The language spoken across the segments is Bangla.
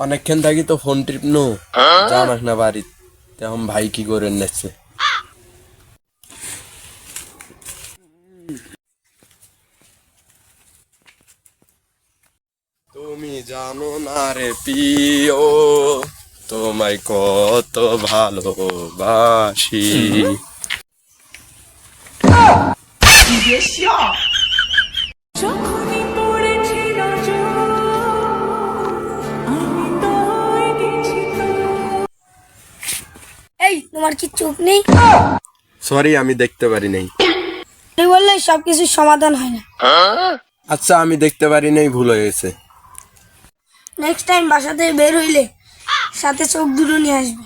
অনেকক্ষণ থাকি তো ফোন টিপ নো জানাস না বাড়ি এখন ভাই কি করে নেছে। তুমি জানো না রে প্রিয় তোমায় কত ভালোবাসি। এই তোমার কি চোখ নেই? সরি আমি দেখতে পারি নাই। তুই বললে সবকিছু সমাধান হয় না। আচ্ছা আমি দেখতে পারি নাই, ভুল হয়ে গেছে। নেক্সট টাইম বাসা থেকে বের হইলে সাথে চোখ দুটো নিয়ে আসবে।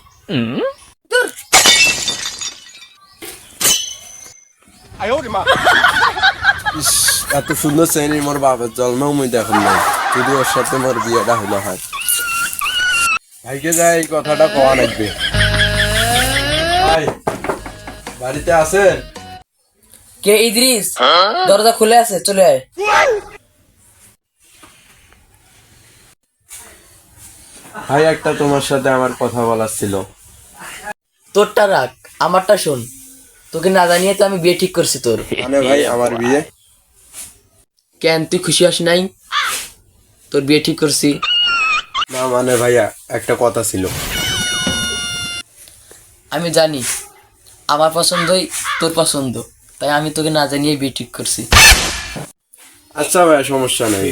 দূর। ইস, এত সুন্দর শ্রেণী মোর বাবার জন্মেও মুই দেখুন নাই, যদি ওর সাথে মোর বিয়েটা হইলো হয়। ভাইকে যাই এই কথাটা কওয়া লাগবে। ভাই বাড়িতে আছেন? কে ইদ্রিস? দরজা খুলে আছে, চলে আয়। ভাই একটা তোমার সাথে আমার কথা বলার ছিল। তোরটা রাখ, আমারটা শোন। তোকে না জানিয়ে তো আমি বিয়ে ঠিক করছি তোর। মানে ভাই আমার বিয়ে? কেন তুই খুশি হস নাই? তোর বিয়ে ঠিক করছি। না মানে ভাইয়া একটা কথা ছিল। আমি জানি আমার পছন্দই তোর পছন্দ, তাই আমি তোকে না জানিয়ে বিয়ে ঠিক করছি। আচ্ছা ভাইয়া সমস্যা নেই।